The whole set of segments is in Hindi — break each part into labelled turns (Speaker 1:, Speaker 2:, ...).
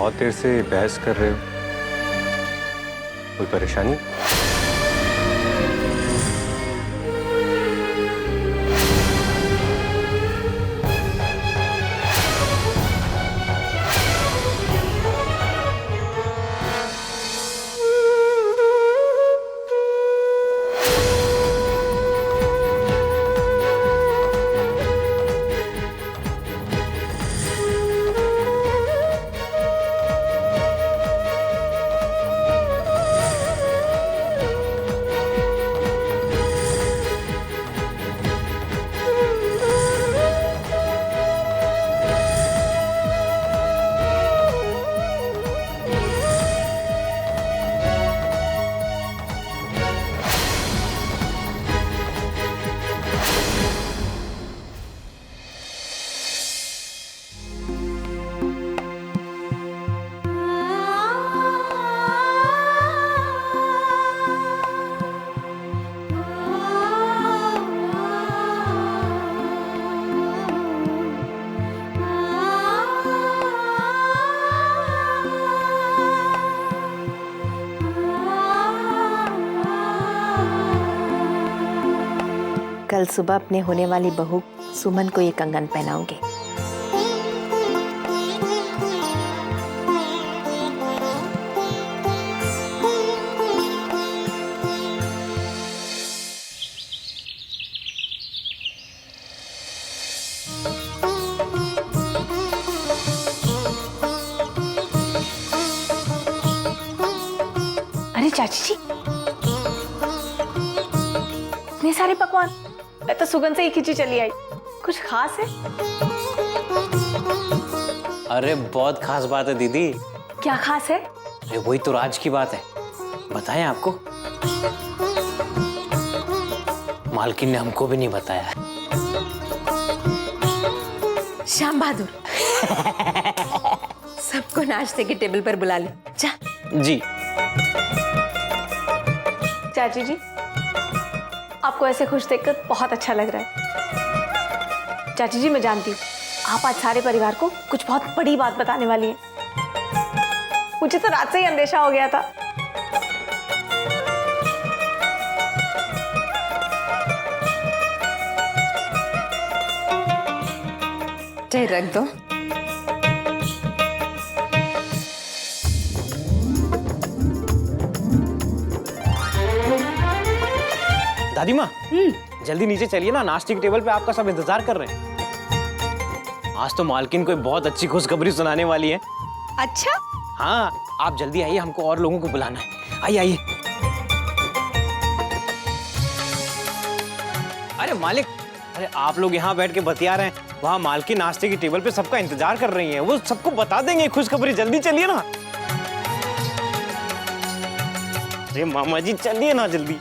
Speaker 1: बहुत देर से बहस कर रहे हो, कोई परेशानी?
Speaker 2: कल सुबह अपने होने वाली बहू सुमन को ये कंगन पहनाऊंगी।
Speaker 3: अरे चाची जी, इतने सारे पकवान, मैं तो सुगंध से ही खिंची चली आई। कुछ खास है?
Speaker 4: अरे बहुत खास बात है दीदी।
Speaker 3: क्या खास है?
Speaker 4: अरे वही तो राज की बात है, बताएं आपको? मालकिन ने हमको भी नहीं बताया।
Speaker 2: श्याम बहादुर, सबको नाश्ते के टेबल पर बुला ले जा।
Speaker 4: जी।
Speaker 3: चाची जी, आपको ऐसे खुश देखकर बहुत अच्छा लग रहा है। चाची जी, मैं जानती हूँ आप आज सारे परिवार को कुछ बहुत बड़ी बात बताने वाली हैं। मुझे तो रात से ही अंदेशा हो गया था।
Speaker 2: चाय रख दो।
Speaker 4: दादी माँ, जल्दी नीचे चलिए ना, नाश्ते की टेबल पे आपका सब इंतजार कर रहे हैं। आज तो मालकिन कोई बहुत अच्छी खुशखबरी सुनाने वाली है।
Speaker 2: अच्छा?
Speaker 4: हाँ, आप जल्दी आइए, हमको और लोगों को बुलाना है। आइए आइए। अरे मालिक, अरे आप लोग यहाँ बैठ के बतिया रहे हैं, वहाँ मालकिन नाश्ते की टेबल पे सबका इंतजार कर रही है, वो सबको बता देंगे खुशखबरी। जल्दी चलिए ना। अरे मामा जी चलिए ना जल्दी।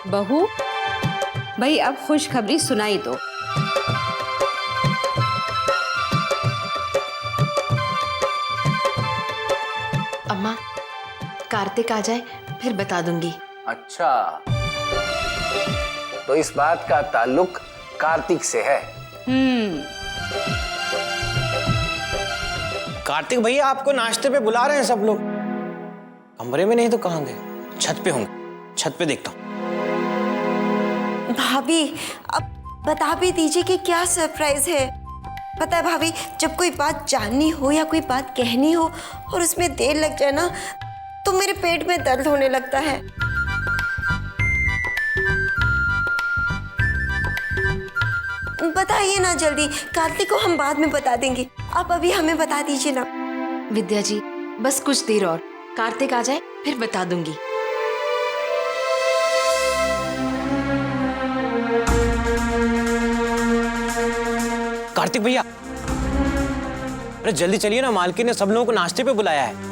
Speaker 5: बहू, भाई अब खुशखबरी सुनाई दो।
Speaker 2: अम्मा, कार्तिक आ जाए फिर बता दूंगी।
Speaker 6: अच्छा, तो इस बात का ताल्लुक कार्तिक से है।
Speaker 4: कार्तिक भैया आपको नाश्ते पे बुला रहे हैं सब लोग। कमरे में नहीं तो कहाँ गए? छत पे होंगे, छत पे देखता हूँ।
Speaker 7: भाभी, अब बता भी दीजिए कि क्या सरप्राइज है। पता है भाभी, जब कोई बात जाननी हो या कोई बात कहनी हो और उसमें देर लग जाए ना, तो मेरे पेट में दर्द होने लगता है। बताइए ना जल्दी, कार्तिक को हम बाद में बता देंगे, आप अभी हमें बता दीजिए ना।
Speaker 2: विद्या जी, बस कुछ देर और, कार्तिक आ जाए फिर बता दूंगी।
Speaker 4: कार्तिक भैया, अरे जल्दी चलिए ना, मालकिन ने सब लोगों को नाश्ते पे बुलाया है।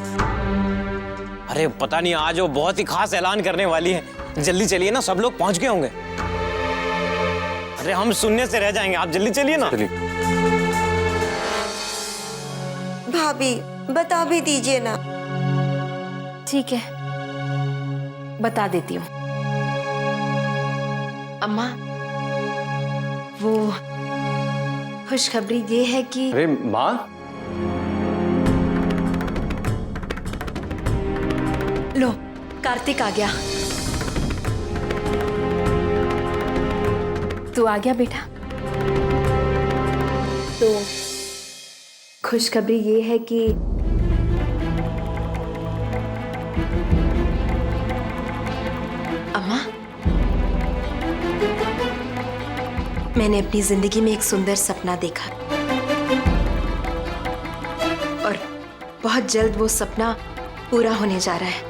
Speaker 4: अरे पता नहीं आज वो बहुत ही खास ऐलान करने वाली है। जल्दी चलिए ना, सब लोग पहुंच गए होंगे। अरे हम सुनने से रह जाएंगे, आप जल्दी चलिए ना।
Speaker 1: चलिए।
Speaker 7: भाभी बता भी दीजिए ना।
Speaker 2: ठीक है, बता देती हूँ। अम्मा, वो खुशखबरी ये है कि
Speaker 1: अरे माँ,
Speaker 2: लो, कार्तिक आ गया। तू आ गया बेटा। तो खुशखबरी ये है कि अम्मा, मैंने अपनी जिंदगी में एक सुंदर सपना देखा और बहुत जल्द वो सपना पूरा होने जा रहा है।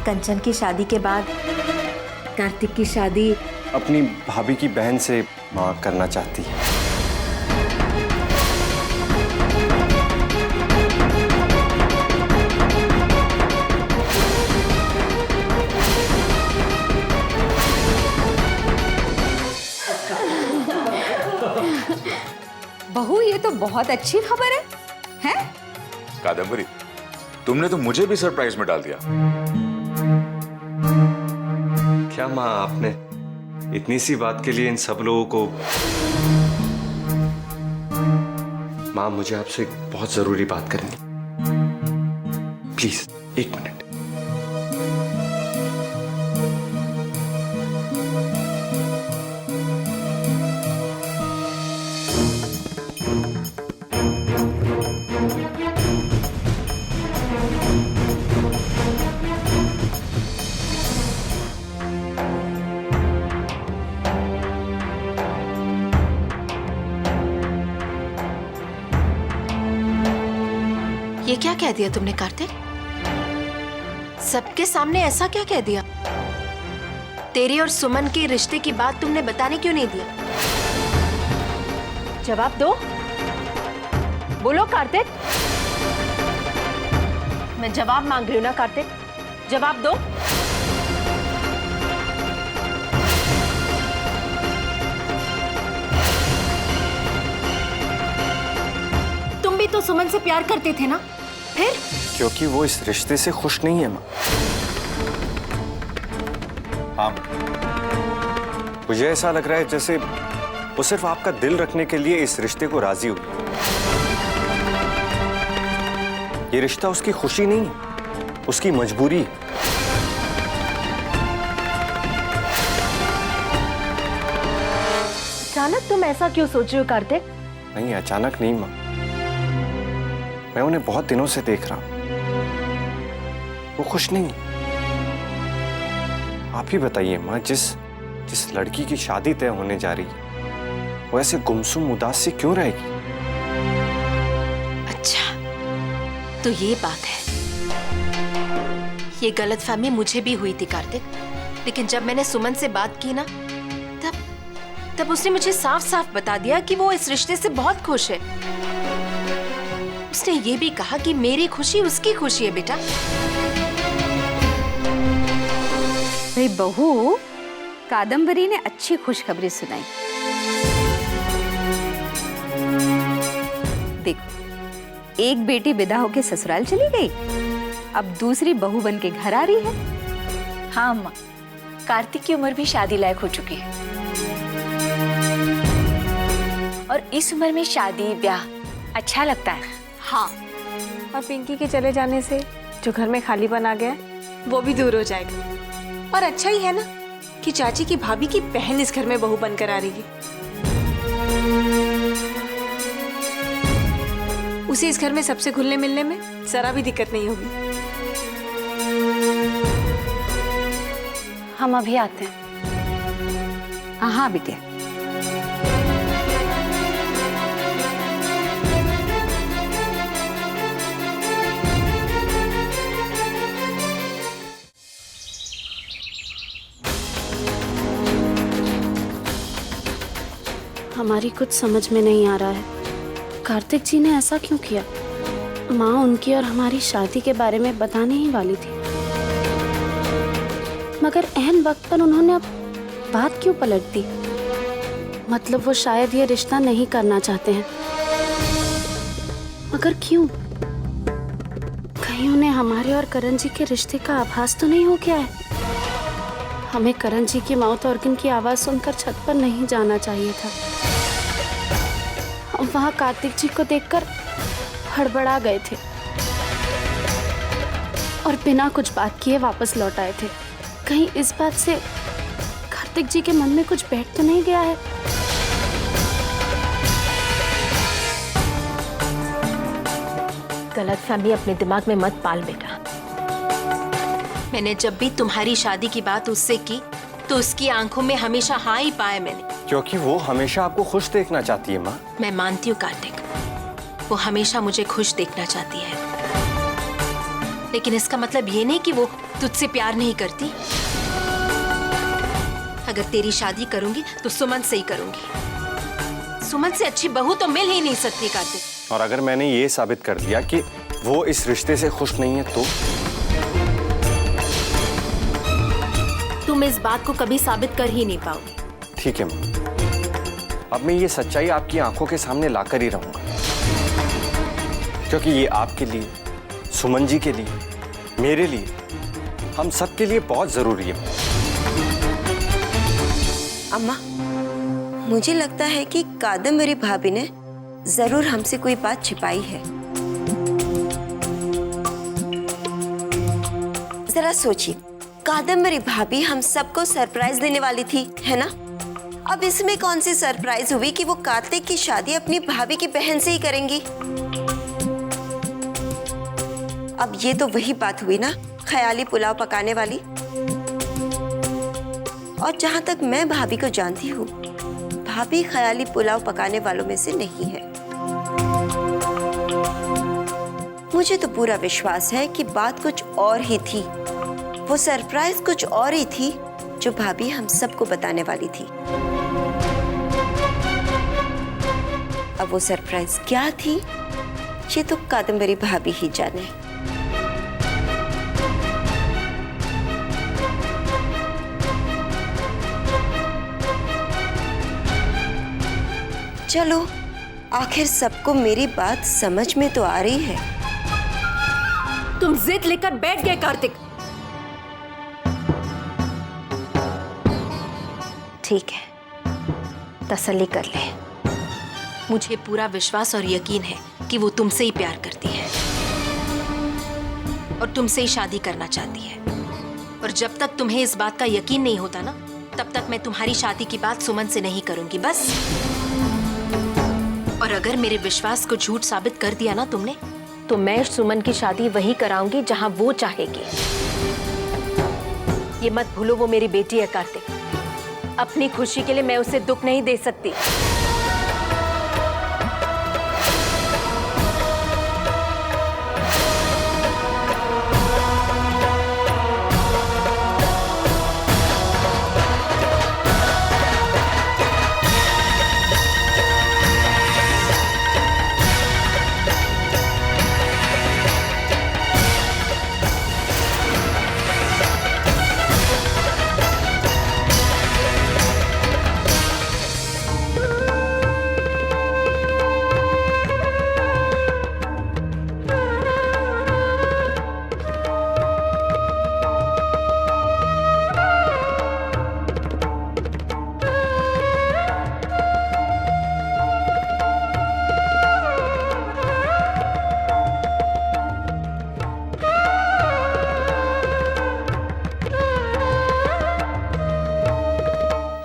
Speaker 2: कंचन की शादी के बाद कार्तिक की शादी
Speaker 1: अपनी भाभी की बहन से माँ करना चाहती है।
Speaker 5: बहू, ये तो बहुत अच्छी खबर है, हैं?
Speaker 8: कादम्बरी, तुमने तो मुझे भी सरप्राइज में डाल दिया।
Speaker 1: क्या माँ, आपने इतनी सी बात के लिए इन सब लोगों को। माँ, मुझे आपसे एक बहुत जरूरी बात करनी, प्लीज 1 मिनट।
Speaker 2: ये क्या कह दिया तुमने कार्तिक? सबके सामने ऐसा क्या कह दिया? तेरे और सुमन के रिश्ते की बात तुमने बताने क्यों नहीं दिया?
Speaker 3: जवाब दो, बोलो कार्तिक। मैं जवाब मांग रही हूँ ना कार्तिक, जवाब दो। तुम भी तो सुमन से प्यार करते थे ना, फिर?
Speaker 1: क्योंकि वो इस रिश्ते से खुश नहीं है माँ। हाँ, मुझे ऐसा लग रहा है जैसे वो सिर्फ आपका दिल रखने के लिए इस रिश्ते को राजी हुई। ये रिश्ता उसकी खुशी नहीं है, उसकी मजबूरी है।
Speaker 3: अचानक तुम ऐसा क्यों सोच रहे हो कार्तिक?
Speaker 1: नहीं, अचानक नहीं माँ, मैं उन्हें बहुत दिनों से देख रहा हूं। वो खुश नहीं है। आप ही बताइए माँ, जिस लड़की की शादी तय होने जा रही है वो ऐसे गुमसुम उदास सी क्यों रहेगी?
Speaker 2: अच्छा, तो ये बात है। ये गलतफहमी मुझे भी हुई थी कार्तिक, लेकिन जब मैंने सुमन से बात की ना, तब उसने मुझे साफ साफ बता दिया कि वो इस रिश्ते से बहुत खुश है। उसने ये भी कहा कि मेरी खुशी उसकी खुशी है बेटा।
Speaker 5: भाई बहू, कादम्बरी ने अच्छी खुशखबरी सुनाई। देखो, एक बेटी विदा होके ससुराल चली गई, अब दूसरी बहू बन के घर आ रही है।
Speaker 3: हाँ अम्मा, कार्तिक की उम्र भी शादी लायक हो चुकी है और इस उम्र में शादी ब्याह अच्छा लगता है। हाँ, और पिंकी के चले जाने से जो घर में खालीपन आ गया है वो भी दूर हो जाएगा। और अच्छा ही है ना कि चाची की भाभी की बहन इस घर में बहू बनकर आ रही है। उसे इस घर में सबसे घुलने मिलने में जरा भी दिक्कत नहीं होगी। हम अभी आते हैं।
Speaker 5: हाँ बेटे।
Speaker 9: हमारी कुछ समझ में नहीं आ रहा है। कार्तिक जी ने ऐसा क्यों किया? माँ उनकी और हमारी शादी के बारे में बताने ही वाली थी, मगर ऐन वक्त पर उन्होंने अब बात क्यों पलट दी? मतलब वो शायद ये रिश्ता नहीं करना चाहते हैं, मगर क्यों? कहीं उन्हें हमारे और करण जी के रिश्ते का आभास तो नहीं हो गया है? हमें करण जी की माउथ ऑर्गन की आवाज सुनकर छत पर नहीं जाना चाहिए था। हम वहां कार्तिक जी को देखकर हड़बड़ा गए थे और बिना कुछ बात किए वापस लौट आए थे। कहीं इस बात से कार्तिक जी के मन में कुछ बैठ तो नहीं गया है?
Speaker 2: गलतफहमी अपने दिमाग में मत पाल बेटा। मैंने जब भी तुम्हारी शादी की बात उससे की तो उसकी आंखों में हमेशा हाँ ही पाया मैंने।
Speaker 1: क्योंकि वो हमेशा आपको खुश देखना चाहती है माँ।
Speaker 2: मैं मानती हूँ कार्तिक, वो हमेशा मुझे खुश देखना चाहती है, लेकिन इसका मतलब ये नहीं कि वो तुझसे प्यार नहीं करती। अगर तेरी शादी करूंगी तो सुमन से ही करूंगी। सुमन से अच्छी बहू तो मिल ही नहीं सकती कार्तिक।
Speaker 1: और अगर मैंने ये साबित कर दिया कि वो इस रिश्ते से खुश नहीं है तो?
Speaker 2: तुम इस बात को कभी साबित कर ही नहीं पाओगे।
Speaker 1: ठीक है माँ, अब मैं ये सच्चाई आपकी आंखों के सामने लाकर ही रहूंगा, क्योंकि ये आपके लिए, सुमन जी के लिए, मेरे लिए, हम सबके लिए बहुत जरूरी है।
Speaker 7: अम्मा, मुझे लगता है कि कादम्बरी भाभी ने जरूर हमसे कोई बात छिपाई है। जरा सोचिए, कादम्बरी भाभी हम सबको सरप्राइज देने वाली थी, है ना? अब इसमें कौन सी सरप्राइज हुई कि वो कार्तिक की शादी अपनी भाभी की बहन से ही करेंगी? अब ये तो वही बात हुई ना, ख्याली पुलाव पकाने वाली। और जहां तक मैं भाभी को जानती हूँ, भाभी ख्याली पुलाव पकाने वालों में से नहीं है। मुझे तो पूरा विश्वास है कि बात कुछ और ही थी। वो सरप्राइज कुछ और ही थी जो भाभी हम सबको बताने वाली थी। अब वो सरप्राइज क्या थी, ये तो कादम्बरी भाभी ही जाने। चलो, आखिर सबको मेरी बात समझ में तो आ रही है।
Speaker 2: तुम जिद लेकर बैठ गए कार्तिक। ठीक है, तसल्ली कर ले। मुझे पूरा विश्वास और यकीन है कि वो तुमसे ही प्यार करती है और तुमसे ही शादी करना चाहती है। और जब तक तुम्हें इस बात का यकीन नहीं होता ना, तब तक मैं तुम्हारी शादी की बात सुमन से नहीं करूंगी, बस। और अगर मेरे विश्वास को झूठ साबित कर दिया ना तुमने, तो मैं सुमन की शादी वही कराऊंगी जहां वो चाहेगी। ये मत भूलो, वो मेरी बेटी है कार्तिक। अपनी खुशी के लिए मैं उसे दुख नहीं दे सकती।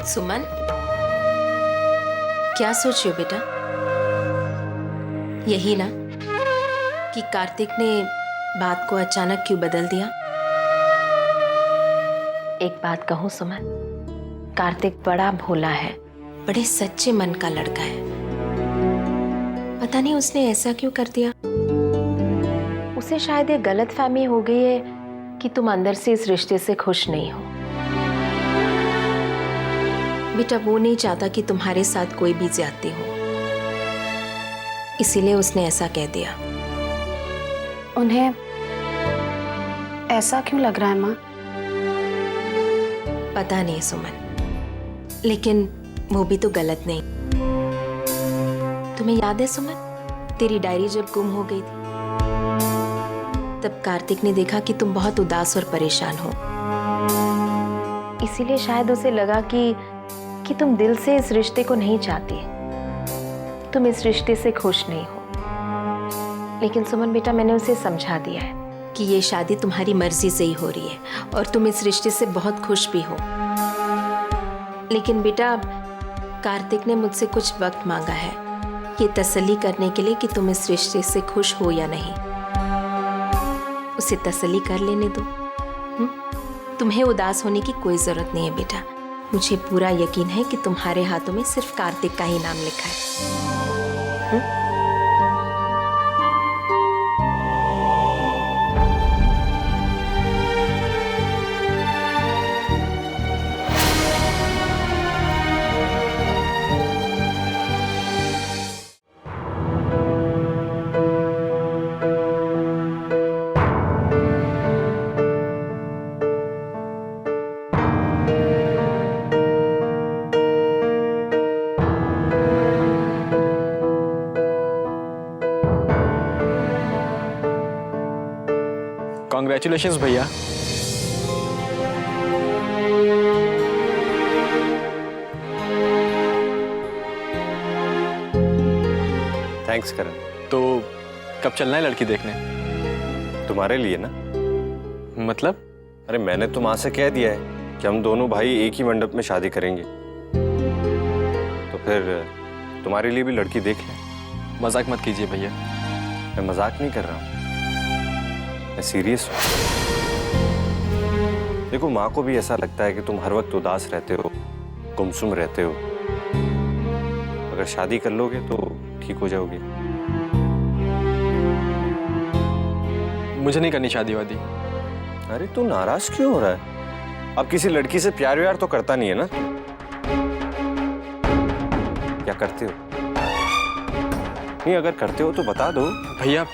Speaker 2: सुमन, क्या सोच रही हो बेटा? यही ना कि कार्तिक ने बात को अचानक क्यों बदल दिया? एक बात कहूं सुमन, कार्तिक बड़ा भोला है, बड़े सच्चे मन का लड़का है। पता नहीं उसने ऐसा क्यों कर दिया। उसे शायद ये गलतफहमी हो गई है कि तुम अंदर से इस रिश्ते से खुश नहीं हो। बेटा, वो नहीं चाहता कि तुम्हारे साथ कोई भी ज्यादती हो, इसीलिए उसने ऐसा कह दिया।
Speaker 9: उन्हें ऐसा क्यों लग रहा है माँ?
Speaker 2: पता नहीं सुमन, लेकिन वो भी तो गलत नहीं। तुम्हें याद है सुमन, तेरी डायरी जब गुम हो गई थी तब कार्तिक ने देखा कि तुम बहुत उदास और परेशान हो। इसीलिए शायद उसे लगा कि तुम दिल से इस रिश्ते को नहीं चाहती, तुम इस रिश्ते से खुश नहीं हो। लेकिन सुमन बेटा, मैंने उसे समझा दिया है कि ये शादी तुम्हारी मर्जी से ही हो रही है और तुम इस रिश्ते से बहुत खुश भी हो। लेकिन बेटा, कार्तिक ने मुझसे कुछ वक्त मांगा है ये तसल्ली करने के लिए कि तुम इस रिश्ते से खुश हो या नहीं। उसे तसल्ली कर लेने दो। तुम्हें उदास होने की कोई जरूरत नहीं है बेटा। मुझे पूरा यकीन है कि तुम्हारे हाथों में सिर्फ कार्तिक का ही नाम लिखा है।
Speaker 1: कॉन्ग्रेचुलेशंस भैया। थैंक्स करण।
Speaker 10: तो कब चलना है लड़की देखने?
Speaker 1: तुम्हारे लिए ना।
Speaker 10: मतलब?
Speaker 1: अरे मैंने तो माँ से कह दिया है कि हम दोनों भाई एक ही मंडप में शादी करेंगे, तो फिर तुम्हारे लिए भी लड़की देख लें।
Speaker 10: मजाक मत कीजिए भैया।
Speaker 1: मैं मजाक नहीं कर रहा हूँ, मैं सीरियस हूँ। देखो, माँ को भी ऐसा लगता है कि तुम हर वक्त उदास रहते हो, गुमसुम रहते हो। अगर शादी कर लोगे तो ठीक हो जाओगे।
Speaker 10: मुझे नहीं करनी शादी वादी।
Speaker 1: अरे तू नाराज क्यों हो रहा है? अब किसी लड़की से प्यार व्यार तो करता नहीं है ना? क्या करते हो? नहीं, अगर करते हो तो बता दो।
Speaker 10: भैया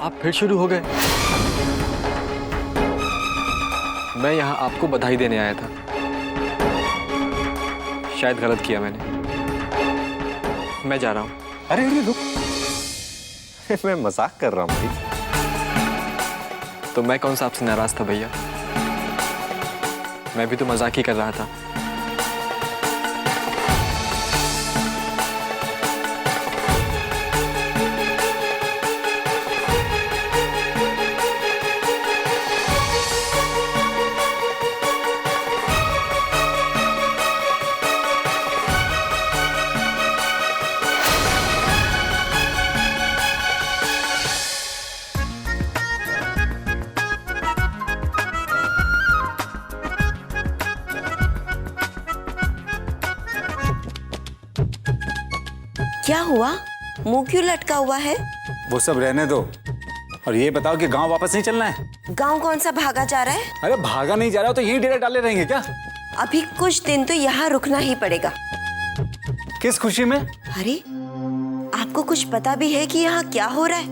Speaker 10: आप फिर शुरू हो गए। मैं यहाँ आपको बधाई देने आया था। शायद गलत किया मैंने। मैं जा रहा हूँ।
Speaker 1: अरे अरे रुक, मैं मजाक कर रहा हूँ भाई।
Speaker 10: तो मैं कौन सा आपसे नाराज था भैया? मैं भी तो मजाक ही कर रहा था।
Speaker 7: क्या हुआ? मुंह क्यों लटका हुआ है?
Speaker 11: वो सब रहने दो और ये बताओ कि गांव वापस नहीं चलना है?
Speaker 7: गांव कौन सा भागा जा रहा है?
Speaker 11: अरे भागा नहीं जा रहा हो तो यहीं डेरा डाले रहेंगे क्या?
Speaker 7: अभी कुछ दिन तो यहाँ रुकना ही पड़ेगा।
Speaker 11: किस खुशी में?
Speaker 7: अरे आपको कुछ पता भी है कि यहाँ क्या हो रहा है?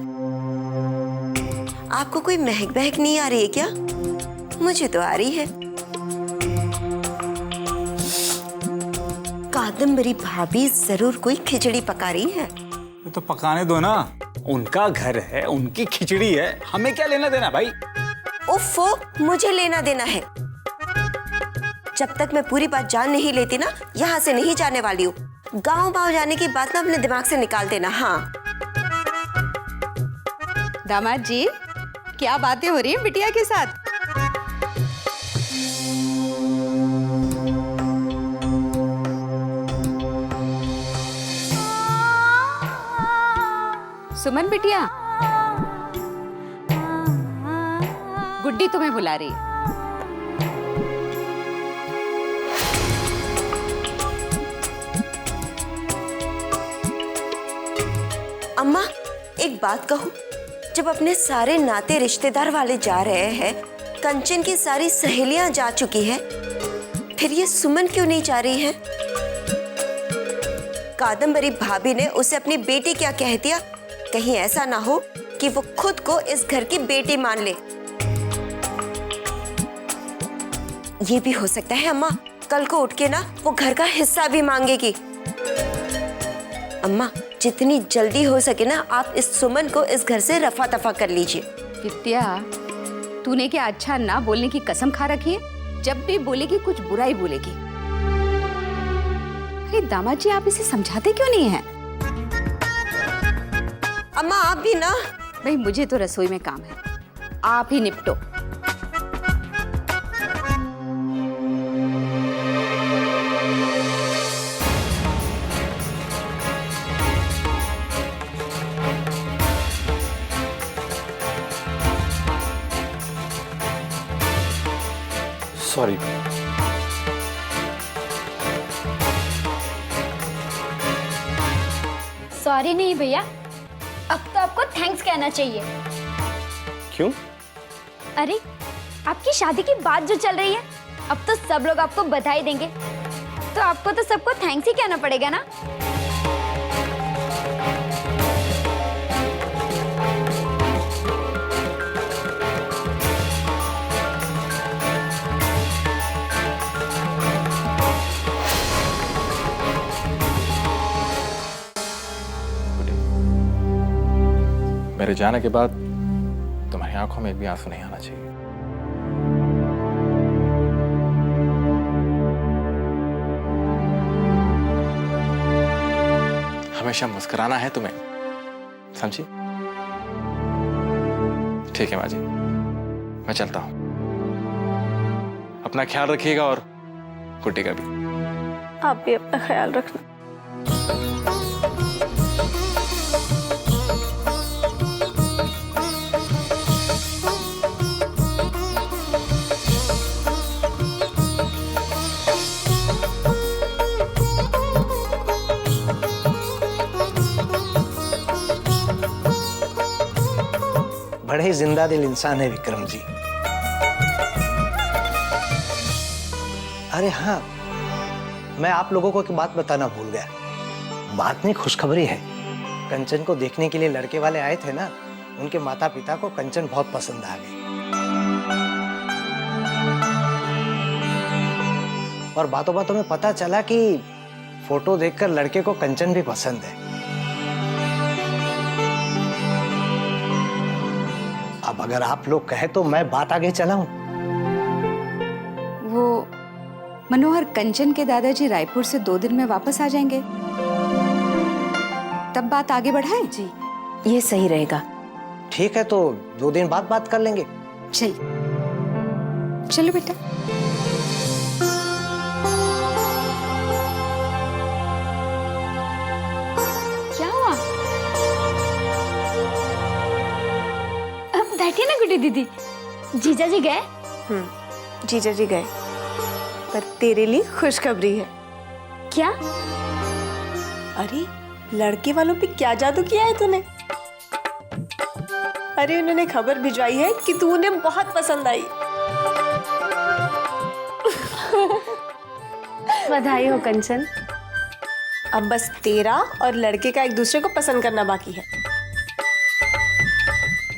Speaker 7: आपको कोई महक बहक नहीं आ रही है क्या? मुझे तो आ रही है। कादम्बरी भाभी जरूर कोई खिचड़ी पका रही है।
Speaker 11: तो पकाने दो ना, उनका घर है, उनकी खिचड़ी है, हमें क्या लेना देना भाई?
Speaker 7: उफ़ो, मुझे लेना देना है। जब तक मैं पूरी बात जान नहीं लेती ना, यहाँ से नहीं जाने वाली हूँ। गांव बाव जाने की बात ना अपने दिमाग से निकाल देना। हाँ
Speaker 5: दामाद जी, क्या बातें हो रही हैं बिटिया के साथ? सुमन बिटिया, गुड्डी तुम्हें बुला रही है।
Speaker 7: अम्मा, एक बात कहूं, जब अपने सारे नाते रिश्तेदार वाले जा रहे हैं, कंचन की सारी सहेलियां जा चुकी हैं, फिर ये सुमन क्यों नहीं जा रही है? कादम्बरी भाभी ने उसे अपनी बेटी क्या कह दिया? कहीं ऐसा ना हो कि वो खुद को इस घर की बेटी मान ले। ये भी हो सकता है अम्मा, कल को उठ के ना वो घर का हिस्सा भी मांगेगी। अम्मा, जितनी जल्दी हो सके ना आप इस सुमन को इस घर से रफा दफा कर लीजिए।
Speaker 5: विद्या, तूने क्या अच्छा ना बोलने की कसम खा रखी है? जब भी बोलेगी कुछ बुरा ही बोलेगी। अरे दामाद जी, आप इसे समझाते क्यों नहीं हैं?
Speaker 7: अम्मा आप भी ना।
Speaker 5: भाई मुझे तो रसोई में काम है, आप ही निपटो।
Speaker 1: सॉरी।
Speaker 12: सॉरी नहीं भैया, अब तो आपको थैंक्स कहना चाहिए।
Speaker 1: क्यों?
Speaker 12: अरे आपकी शादी की बात जो चल रही है, अब तो सब लोग आपको बधाई देंगे, तो आपको तो सबको थैंक्स ही कहना पड़ेगा ना।
Speaker 10: मेरे जाने के बाद तुम्हारी आंखों में भी आंसू नहीं आना चाहिए। हमेशा मुस्कुराना है तुम्हें, समझी? ठीक है माँ जी, मैं चलता हूं। अपना ख्याल रखिएगा और गुड्डी का भी।
Speaker 3: आप भी अपना ख्याल रखना।
Speaker 6: बड़े जिंदा दिल इंसान है विक्रम जी। अरे हाँ, मैं आप लोगों को एक बात बताना भूल गया। बात नहीं, खुशखबरी है। कंचन को देखने के लिए लड़के वाले आए थे ना, उनके माता पिता को कंचन बहुत पसंद आ गई। और बातों बातों में पता चला कि फोटो देखकर लड़के को कंचन भी पसंद है। अब अगर आप लोग कहे तो मैं बात आगे चलाऊं।
Speaker 5: वो मनोहर, कंचन के दादाजी रायपुर से 2 दिन में वापस आ जाएंगे, तब बात आगे बढ़ाएं?
Speaker 2: जी, ये सही रहेगा।
Speaker 6: ठीक है, तो 2 दिन बाद बात कर लेंगे।
Speaker 5: चलो बेटा।
Speaker 12: क्या हुआ? अब बैठिए ना गुड्डी दीदी। जीजा जी गए?
Speaker 3: जीजा जी गए, पर तेरे लिए खुशखबरी है।
Speaker 12: क्या?
Speaker 3: अरे लड़के वालों पे क्या जादू किया है तूने? अरे उन्होंने खबर भिजवाई है कि तू उन्हें बहुत पसंद आई।
Speaker 9: बधाई हो कंचन।
Speaker 3: अब बस तेरा और लड़के का एक दूसरे को पसंद करना बाकी है।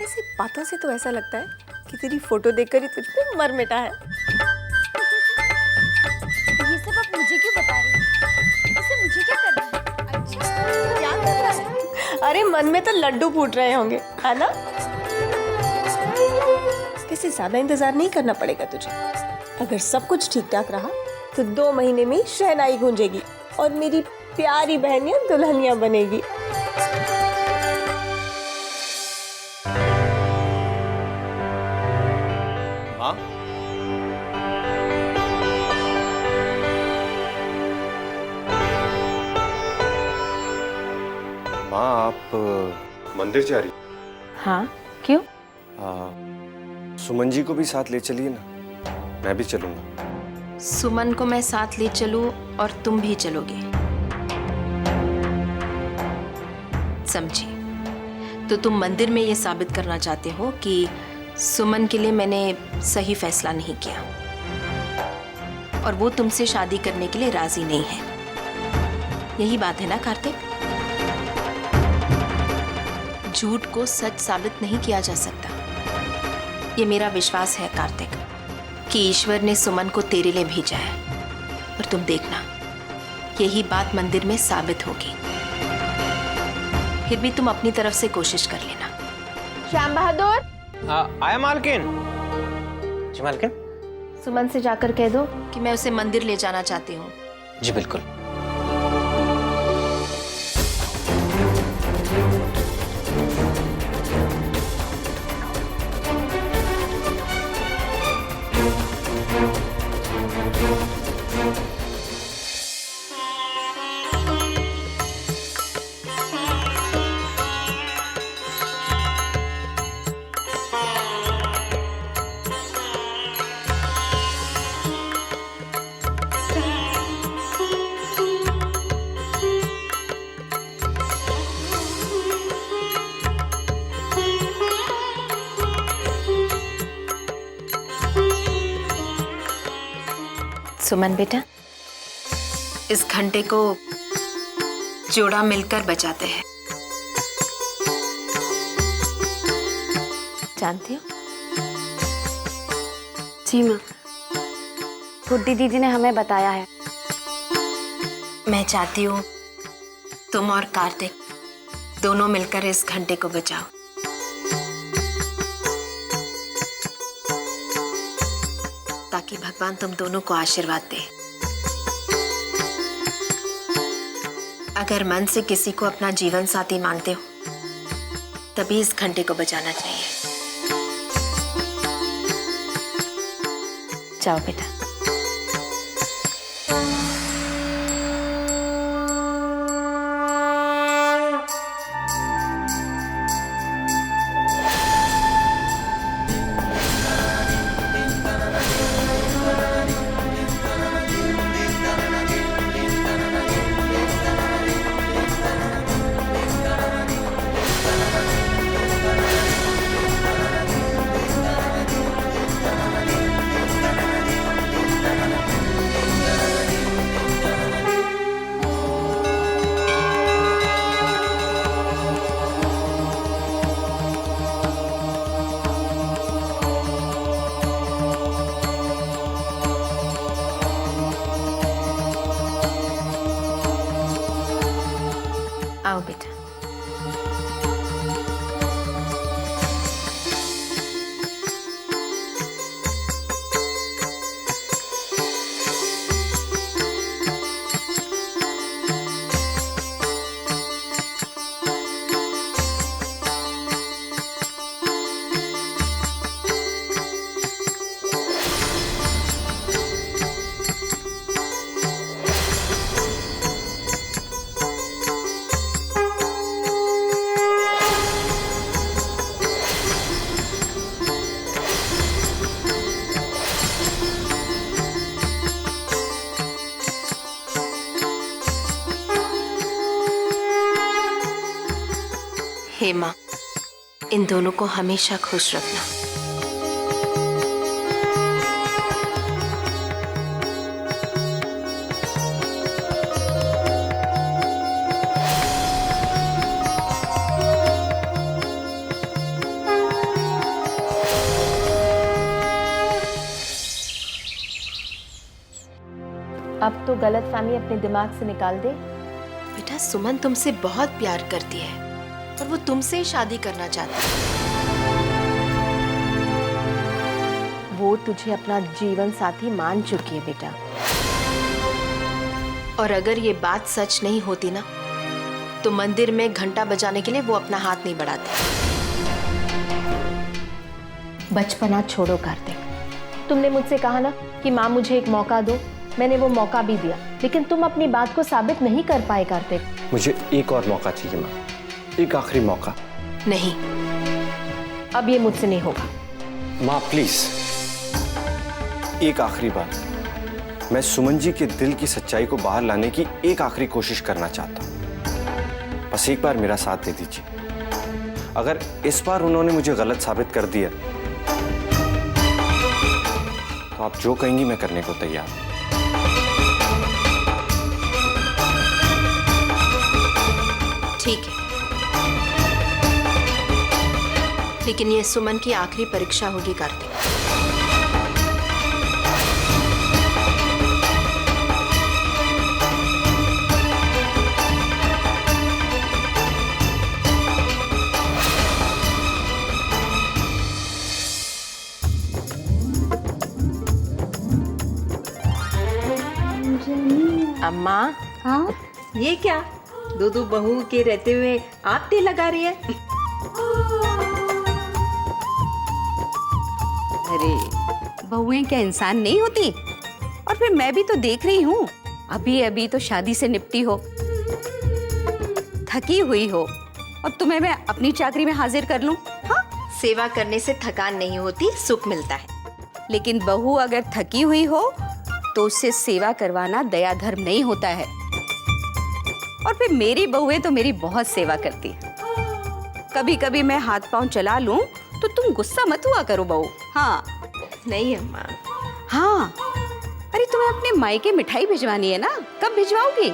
Speaker 3: ऐसी बातों से तो ऐसा लगता है कि तेरी फोटो देखकर ही तुझ पे मर मिटा है।
Speaker 12: ये सब आप मुझे क्यों बता रही हैं? इससे मुझे क्या करना है? अच्छा,
Speaker 3: क्या कर रहा है? अरे मन में तो लड्डू फूट रहे होंगे, है ना? वैसे ज्यादा इंतजार नहीं करना पड़ेगा तुझे। अगर सब कुछ ठीक ठाक रहा तो 2 महीने में शहनाई गूंजेगी और मेरी प्यारी बहनियां दुल्हनियां बनेगी।
Speaker 1: माँ, माँ आप मंदिर जा रही?
Speaker 2: हाँ, क्यों?
Speaker 1: सुमन जी को भी साथ ले चलिए ना, मैं भी चलूंगा।
Speaker 2: सुमन को मैं साथ ले चलूं और तुम भी चलोगे? समझी, तो तुम मंदिर में ये साबित करना चाहते हो कि सुमन के लिए मैंने सही फैसला नहीं किया और वो तुमसे शादी करने के लिए राजी नहीं है। यही बात है ना कार्तिक? झूठ को सच साबित नहीं किया जा सकता, ये मेरा विश्वास है कार्तिक। कि ईश्वर ने सुमन को तेरे लिए भेजा है, और तुम देखना यही बात मंदिर में साबित होगी। फिर भी तुम अपनी तरफ से कोशिश कर लेना।
Speaker 3: श्याम बहादुर।
Speaker 4: आया मालकिन। जी मालकिन।
Speaker 3: सुमन से जाकर कह दो
Speaker 2: कि मैं उसे मंदिर ले जाना चाहती हूँ।
Speaker 4: जी बिल्कुल।
Speaker 2: सुमन बेटा, इस घंटे को जोड़ा मिलकर बजाते हैं, जानती हो?
Speaker 9: जी माँ, गुड्डी दीदी ने हमें बताया है।
Speaker 2: मैं चाहती हूँ तुम और कार्तिक दोनों मिलकर इस घंटे को बजाओ। ताकि भगवान तुम दोनों को आशीर्वाद दे। अगर मन से किसी को अपना जीवन साथी मानते हो तभी इस घंटे को बजाना चाहिए। जाओ बेटा। आओ बेटा। हे माँ, इन दोनों को हमेशा खुश रखना।
Speaker 3: अब तो गलतफहमी अपने दिमाग से निकाल दे।
Speaker 2: बेटा, सुमन तुमसे बहुत प्यार करती है और वो तुमसे ही शादी करना चाहती है।
Speaker 3: वो तुझे अपना जीवन साथी मान चुकी है बेटा।
Speaker 2: और अगर ये बात सच नहीं होती ना, तो मंदिर में घंटा बजाने के लिए वो अपना हाथ नहीं बढ़ाती।
Speaker 3: बचपना छोड़ो कार्तिक। तुमने मुझसे कहा ना कि माँ मुझे एक मौका दो, मैंने वो मौका भी दिया, लेकिन तुम अपनी बात को साबित नहीं कर पाए कार्तिक।
Speaker 1: मुझे एक और मौका चाहिए माँ, एक आखिरी मौका।
Speaker 3: नहीं, अब ये मुझसे नहीं होगा।
Speaker 1: माँ प्लीज, एक आखिरी बार, मैं सुमन जी के दिल की सच्चाई को बाहर लाने की एक आखिरी कोशिश करना चाहता हूँ। बस एक बार मेरा साथ दे दीजिए। अगर इस बार उन्होंने मुझे गलत साबित कर दिया तो आप जो कहेंगी मैं करने को तैयार हूं।
Speaker 2: ठीक है, लेकिन ये सुमन की आखिरी परीक्षा होगी कार्तिक। अम्मा।
Speaker 5: हाँ,
Speaker 13: ये क्या दो बहू के रहते हुए आप तेल लगा रही है?
Speaker 5: अरे बहुएं क्या इंसान नहीं होती? और फिर मैं भी तो देख रही हूँ, अभी अभी तो शादी से निपटी हो, थकी हुई हो, और तुम्हें मैं अपनी चाकरी में हाजिर कर लूं? हाँ?
Speaker 2: सेवा करने से थकान नहीं होती, सुख मिलता है।
Speaker 5: लेकिन बहू अगर थकी हुई हो तो उससे सेवा करवाना दया धर्म नहीं होता है। और फिर मेरी बहुएं तो मेरी बहुत सेवा करती है। कभी कभी मैं हाथ पांव चला लूं तो तुम गुस्सा मत हुआ करो बहू। हाँ
Speaker 2: नहीं अम्मा।
Speaker 5: हाँ, अरे तुम्हें अपने मायके मिठाई भिजवानी है ना, कब भिजवाओगी?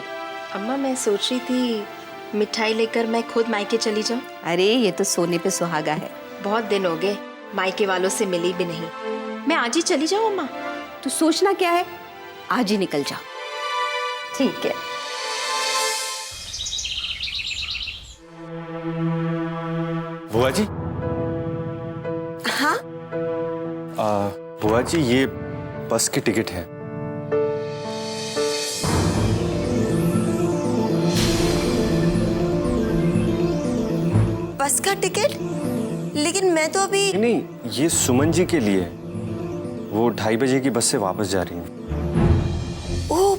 Speaker 2: अम्मा मैं सोच रही थी मिठाई लेकर मैं खुद मायके चली जाऊं।
Speaker 5: अरे ये तो सोने पे सुहागा है।
Speaker 2: बहुत दिन हो गए मायके वालों से मिली भी नहीं, मैं आज ही चली जाऊं अम्मा।
Speaker 5: तो सोचना क्या है, आज ही निकल जाओ।
Speaker 2: ठीक है।
Speaker 1: बुआ जी।
Speaker 7: हाँ?
Speaker 1: बुआ जी ये बस की टिकट है।
Speaker 7: बस का टिकट? लेकिन मैं तो अभी
Speaker 1: नहीं, ये सुमन जी के लिए। वो 2:30 बजे की बस से वापस जा रही हैं।
Speaker 7: ओ,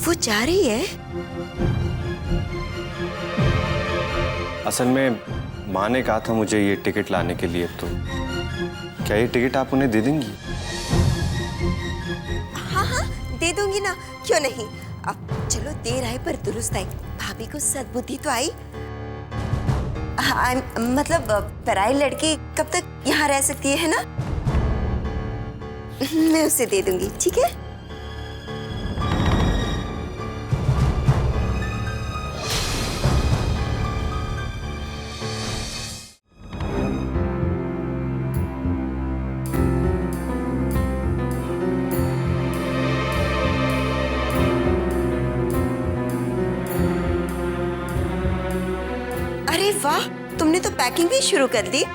Speaker 7: वो जा रही है?
Speaker 1: असल में माँ ने कहा था मुझे ये टिकट लाने के लिए, तो क्या ये टिकट आप उन्हें दे देंगी?
Speaker 7: हाँ हाँ दे दूंगी ना, क्यों नहीं। अब चलो देर आए पर दुरुस्त आई, भाभी को सद्बुद्धि तो आई। हाँ, मतलब पराई लड़की कब तक यहाँ रह सकती है ना? मैं उसे दे दूंगी, ठीक है? अरे वाह, तुमने तो पैकिंग भी शुरू कर दी।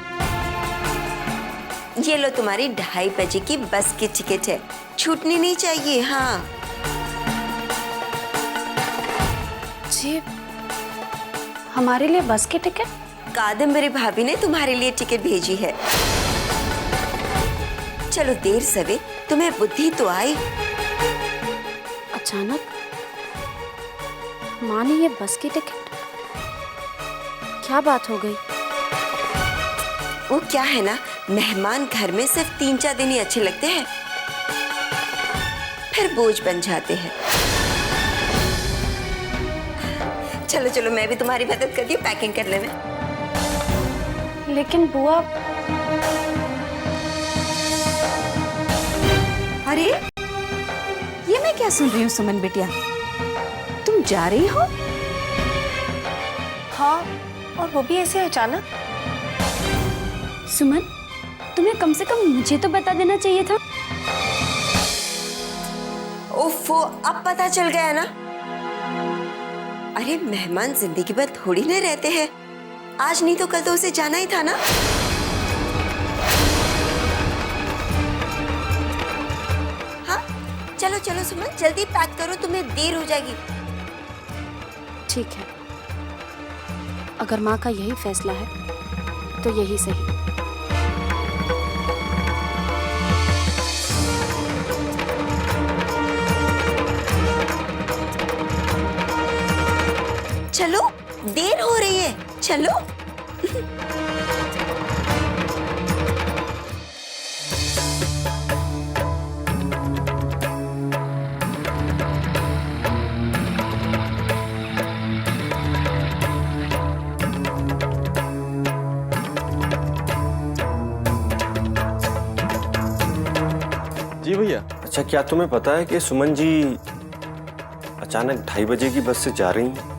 Speaker 7: ये लो तुम्हारी 2:30 बजे की बस की टिकट है, छूटनी नहीं चाहिए। हाँ
Speaker 9: जी, हमारे लिए बस की टिकट?
Speaker 7: कादम्बरी भाभी ने तुम्हारे लिए टिकट भेजी है। चलो देर सवेर तुम्हें बुद्धि तो आई।
Speaker 9: अचानक माँ ने ये बस की टिकट, क्या बात हो गई?
Speaker 7: वो क्या है ना, मेहमान घर में सिर्फ 3-4 दिन ही अच्छे लगते हैं, फिर बोझ बन जाते हैं। चलो चलो मैं भी तुम्हारी मदद करती हूँ पैकिंग करने में।
Speaker 9: लेकिन बुआ।
Speaker 5: अरे ये मैं क्या सुन रही हूँ सुमन बिटिया, तुम जा रही हो?
Speaker 3: हाँ, और वो भी ऐसे अचानक।
Speaker 12: सुमन, तुम्हें कम से कम मुझे तो बता देना चाहिए था।
Speaker 7: ओफो, अब पता चल गया ना। अरे मेहमान जिंदगी भर थोड़ी न रहते हैं, आज नहीं तो कल तो उसे जाना ही था ना। हाँ चलो चलो सुमन, जल्दी पैक करो, तुम्हें देर हो जाएगी।
Speaker 9: ठीक है, अगर माँ का यही फैसला है तो यही सही।
Speaker 7: चलो देर हो रही है, चलो।
Speaker 10: जी भैया।
Speaker 1: अच्छा, क्या तुम्हें पता है कि सुमन जी अचानक 2:30 बजे की बस से जा रही हैं?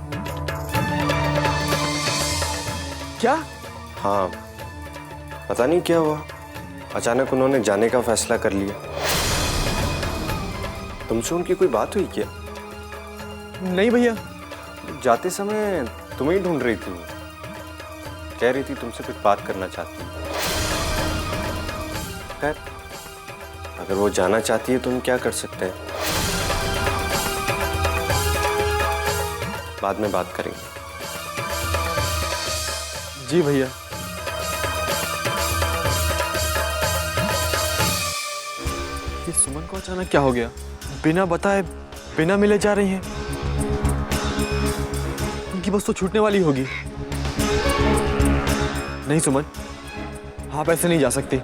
Speaker 10: क्या?
Speaker 1: हाँ, पता नहीं क्या हुआ, अचानक उन्होंने जाने का फैसला कर लिया। तुमसे उनकी कोई बात हुई क्या?
Speaker 10: नहीं भैया।
Speaker 1: जाते समय तुम्हें ही ढूंढ रही थी, कह रही थी तुमसे कुछ बात करना चाहती है। खैर, अगर वो जाना चाहती है तो हम क्या कर सकते हैं। बाद में बात करेंगे।
Speaker 10: जी भैया। ये सुमन को अचानक क्या हो गया? बिना बताए बिना मिले जा रही हैं। इनकी बस तो छूटने वाली होगी। नहीं सुमन, आप ऐसे नहीं जा सकती।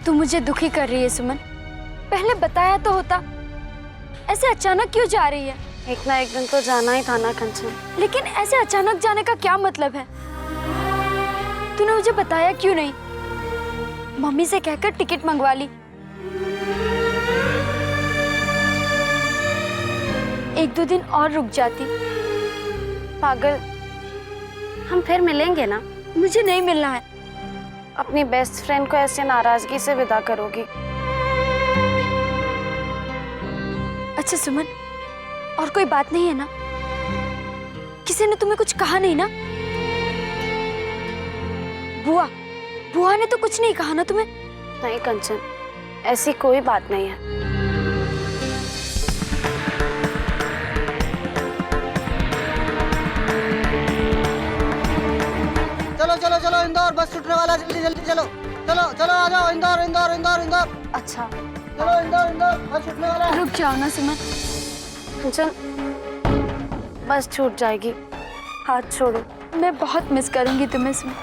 Speaker 12: तू मुझे दुखी कर रही है सुमन। पहले बताया तो होता। ऐसे अचानक क्यों जा रही है?
Speaker 9: एक ना एक दिन तो जाना ही था ना कंचन।
Speaker 12: लेकिन ऐसे अचानक जाने का क्या मतलब है? तूने मुझे बताया क्यों नहीं? मम्मी से कहकर टिकट मंगवा ली। एक दो दिन और रुक जाती।
Speaker 9: पागल, हम फिर मिलेंगे ना?
Speaker 12: मुझे नहीं मिलना है।
Speaker 9: अपनी बेस्ट फ्रेंड को ऐसे नाराजगी से विदा करोगी?
Speaker 12: अच्छा सुमन, और कोई बात नहीं है ना? किसी ने तुम्हें कुछ कहा नहीं ना? बुआ ने तो कुछ नहीं कहा ना तुम्हें?
Speaker 9: नहीं कंचन, ऐसी कोई बात नहीं है।
Speaker 6: चलो चलो चलो इंदौर, बस छूटने वाला, जल्दी जल्दी चलो। चलो चलो आ जाओ, इंदौर इंदौर इंदौर इंदौर।
Speaker 9: अच्छा
Speaker 6: चलो इंदौर इंदौर, बस छूटने वाला।
Speaker 12: रुक जाओ ना सुमन।
Speaker 9: कंचन, बस छूट जाएगी, हाथ छोड़ो।
Speaker 12: मैं बहुत मिस करूंगी तुम्हें सुमन।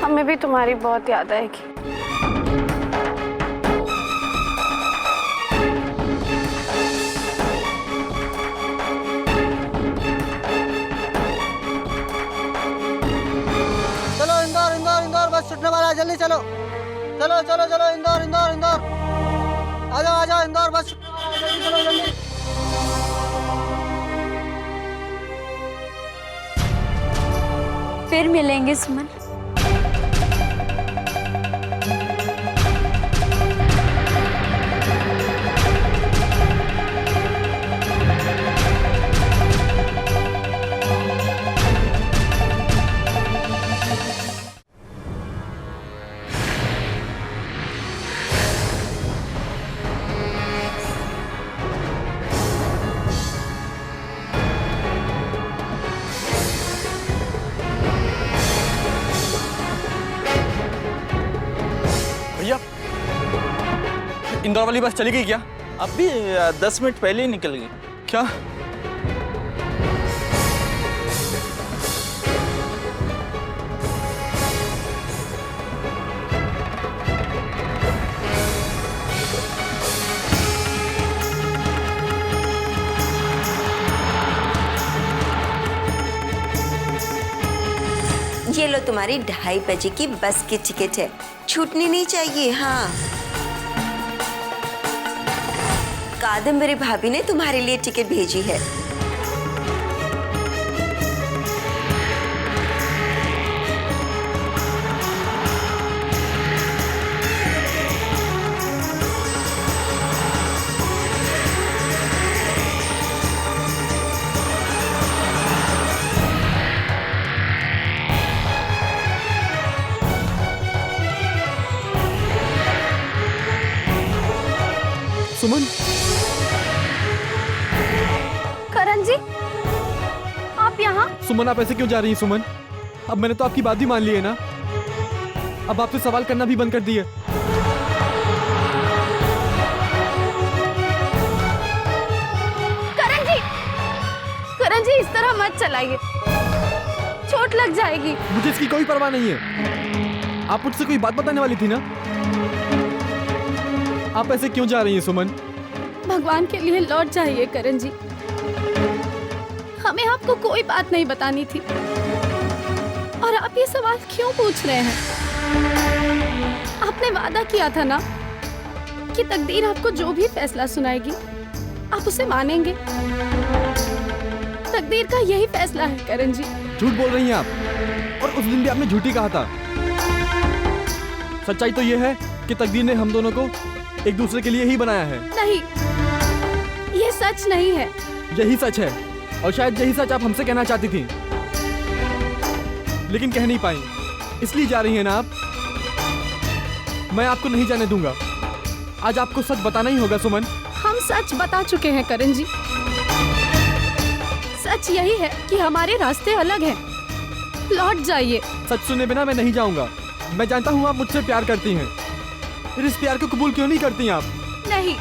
Speaker 9: हमें भी तुम्हारी बहुत याद आएगी।
Speaker 6: चलो इंदौर इंदौर इंदौर, बस छूटने वाला, जल्दी चलो। चलो चलो चलो इंदौर इंदौर इंदौर। आ जाओ इंदौर, बस छूटने वाला, जल्दी चलो जल्दी।
Speaker 12: फिर मिलेंगे सुमन।
Speaker 10: भैया, इंदौर वाली बस चली गई क्या?
Speaker 11: अभी 10 मिनट पहले ही निकल गई।
Speaker 10: क्या?
Speaker 7: ये लो तुम्हारी 2:30 बजे की बस की टिकट है, छूटनी नहीं चाहिए। हाँ, कादम्बरी भाभी ने तुम्हारे लिए टिकट भेजी है।
Speaker 10: सुमन,
Speaker 12: करण जी, आप यहाँ?
Speaker 10: सुमन आप ऐसे क्यों जा रही हैं सुमन? अब मैंने तो आपकी बात भी मान ली है ना। अब आपसे सवाल करना भी बंद कर दिए।
Speaker 9: करण जी, इस तरह मत चलाइए, चोट लग जाएगी।
Speaker 10: मुझे इसकी कोई परवाह नहीं है। आप मुझसे कोई बात बताने वाली थी ना? आप ऐसे क्यों जा रही हैं सुमन?
Speaker 9: भगवान के लिए लौट जाइए करण जी। हमें आपको कोई बात नहीं बतानी थी। और आप ये सवाल क्यों पूछ रहे हैं? आपने वादा किया था ना कि तकदीर आपको जो भी फैसला सुनाएगी आप उसे मानेंगे। तकदीर का यही फैसला है करण जी।
Speaker 10: झूठ बोल रही हैं आप, और उस दिन भी आपने झूठी कहा था। सच्चाई तो ये है कि तकदीर ने हम दोनों को एक दूसरे के लिए ही बनाया है।
Speaker 9: नहीं, ये सच नहीं है।
Speaker 10: यही सच है, और शायद यही सच आप हमसे कहना चाहती थी, लेकिन कह नहीं पाई, इसलिए जा रही हैं ना आप। मैं आपको नहीं जाने दूंगा। आज आपको सच बताना ही होगा सुमन।
Speaker 9: हम सच बता चुके हैं करण जी। सच यही है कि हमारे रास्ते अलग हैं। लौट जाइए।
Speaker 10: सच सुने बिना मैं नहीं जाऊंगा। मैं जानता हूँ आप मुझसे प्यार करती हैं, फिर इस प्यार को कबूल क्यों नहीं करती आप?
Speaker 9: नहीं,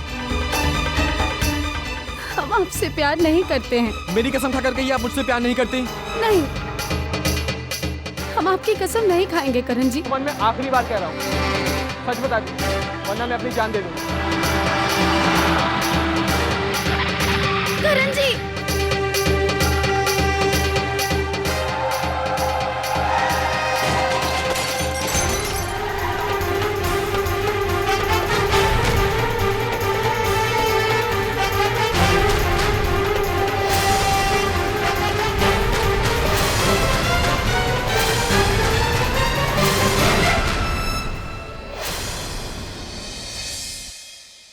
Speaker 9: हम आपसे प्यार नहीं करते हैं।
Speaker 10: मेरी कसम खाकर कहिए आप मुझसे प्यार नहीं करती।
Speaker 9: नहीं, हम आपकी कसम नहीं खाएंगे करण जी।
Speaker 10: मैं आखिरी बार कह रहा हूँ, सच बता दी, वरना मैं अपनी जान दे दूंगा।